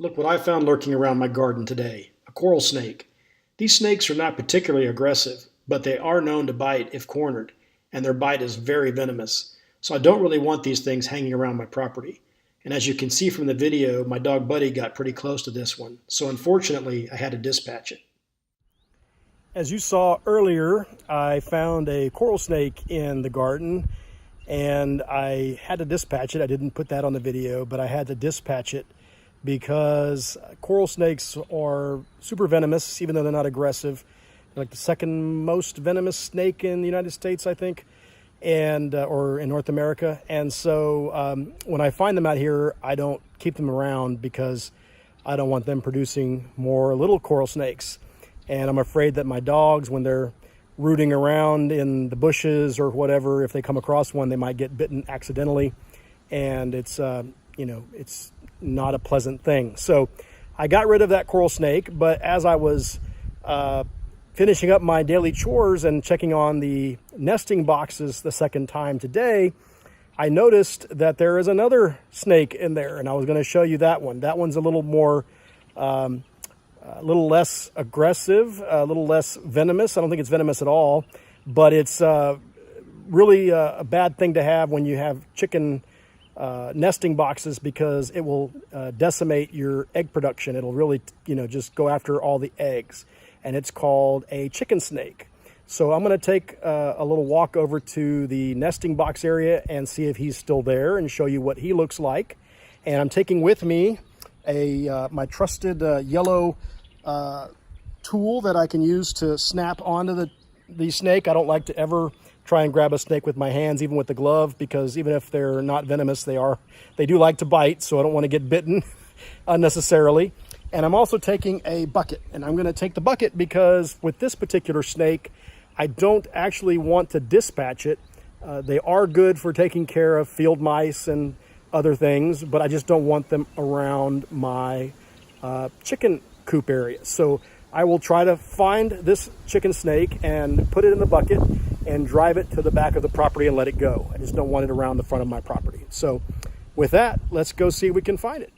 Look what I found lurking around my garden today, a coral snake. These snakes are not particularly aggressive, but they are known to bite if cornered, and their bite is very venomous. So I don't really want these things hanging around my property. And as you can see from the video, my dog Buddy got pretty close to this one. So unfortunately, I had to dispatch it. As you saw earlier, I found a coral snake in the garden and I had to dispatch it. I didn't put that on the video, but I had to dispatch it because coral snakes are super venomous, even though they're not aggressive. They're like the second most venomous snake in the United States, I think, and or in North America. And so when I find them out here, I don't keep them around because I don't want them producing more little coral snakes. And I'm afraid that my dogs, when they're rooting around in the bushes or whatever, if they come across one, they might get bitten accidentally. And it's, it's not a pleasant thing. So I got rid of that coral snake, but as I was finishing up my daily chores and checking on the nesting boxes the second time today, I noticed that there is another snake in there, and I was going to show you that one. That one's a little more, a little less aggressive, a little less venomous. I don't think it's venomous at all, but it's really a bad thing to have when you have chicken nesting boxes, because it will decimate your egg production. It'll really, just go after all the eggs. And it's called a chicken snake. So I'm going to take a little walk over to the nesting box area and see if he's still there and show you what he looks like. And I'm taking with me my trusted yellow tool that I can use to snap onto the snake. I don't like to ever try and grab a snake with my hands, even with the glove, because even if they're not venomous, they do like to bite, so I don't want to get bitten unnecessarily. And I'm also taking a bucket, and I'm going to take the bucket because with this particular snake, I don't actually want to dispatch it. They are good for taking care of field mice and other things, but I just don't want them around my chicken coop area. So I will try to find this chicken snake and put it in the bucket and drive it to the back of the property and let it go. I just don't want it around the front of my property. So with that, let's go see if we can find it.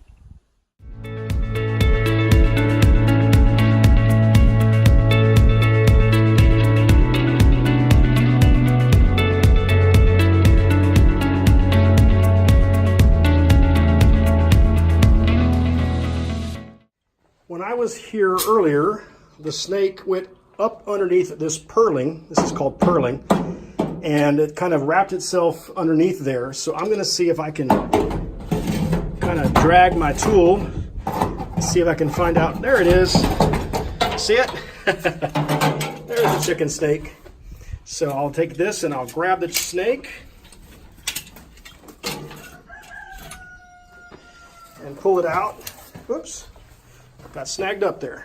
When I was here earlier, the snake went up underneath this purling. This is called purling, and it kind of wrapped itself underneath there. So I'm going to see if I can kind of drag my tool, see if I can find out. There it is. See it? There's the chicken snake. So I'll take this and I'll grab the snake and pull it out. Whoops. Got snagged up there.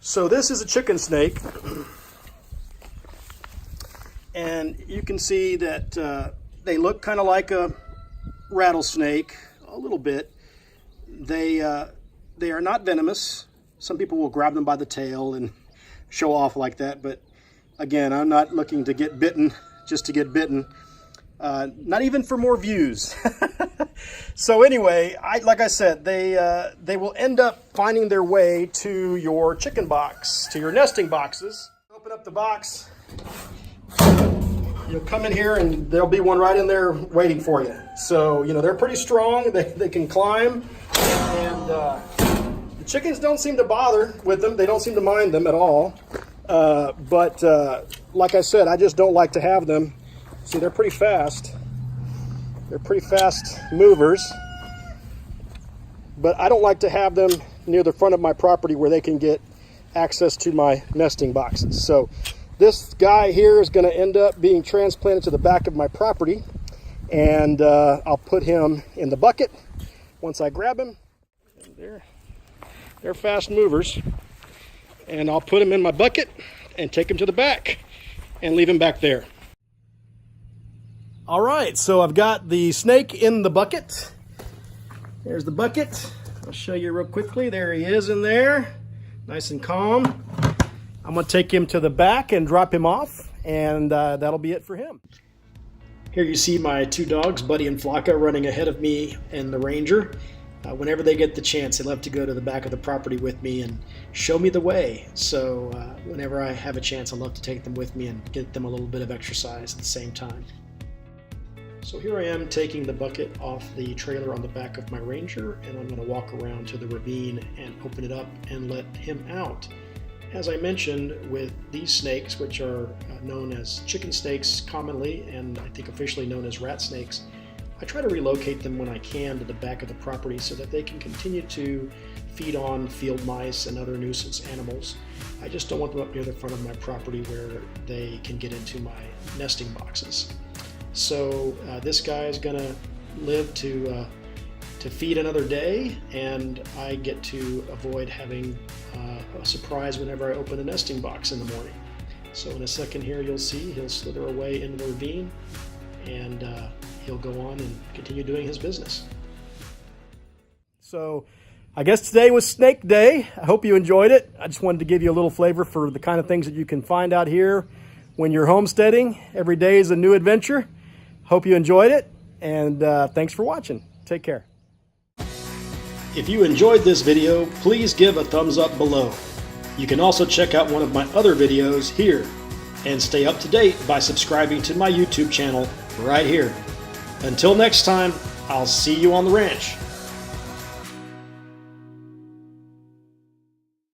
So this is a chicken snake, and you can see that they look kind of like a rattlesnake a little bit. They are not venomous. Some people will grab them by the tail and show off like that, but again, I'm not looking to get bitten just to get bitten, not even for more views. So anyway, like I said, they will end up finding their way to your chicken box, to your nesting boxes. Open up the box, you'll come in here and there'll be one right in there waiting for you. So, they're pretty strong, they can climb, and the chickens don't seem to bother with them. They don't seem to mind them at all. But like I said, I just don't like to have them. See, they're pretty fast. They're pretty fast movers. But I don't like to have them near the front of my property where they can get access to my nesting boxes. So this guy here is going to end up being transplanted to the back of my property. And I'll put him in the bucket once I grab him. And they're fast movers. And I'll put him in my bucket and take him to the back and leave him back there. All right, so I've got the snake in the bucket. There's the bucket. I'll show you real quickly. There he is in there, nice and calm. I'm gonna take him to the back and drop him off, and that'll be it for him. Here you see my two dogs, Buddy and Flocka, running ahead of me and the Ranger. Whenever they get the chance, they love to go to the back of the property with me and show me the way. So whenever I have a chance, I love to take them with me and get them a little bit of exercise at the same time. So here I am taking the bucket off the trailer on the back of my Ranger, and I'm going to walk around to the ravine and open it up and let him out. As I mentioned, with these snakes, which are known as chicken snakes commonly, and I think officially known as rat snakes, I try to relocate them when I can to the back of the property so that they can continue to feed on field mice and other nuisance animals. I just don't want them up near the front of my property where they can get into my nesting boxes. So this guy is going to live to feed another day, and I get to avoid having a surprise whenever I open the nesting box in the morning. So in a second here, you'll see he'll slither away into the ravine, and he'll go on and continue doing his business. So I guess today was Snake Day. I hope you enjoyed it. I just wanted to give you a little flavor for the kind of things that you can find out here when you're homesteading. Every day is a new adventure. Hope you enjoyed it, and thanks for watching. Take care. If you enjoyed this video, please give a thumbs up below. You can also check out one of my other videos here, and stay up to date by subscribing to my YouTube channel right here. Until next time, I'll see you on the ranch.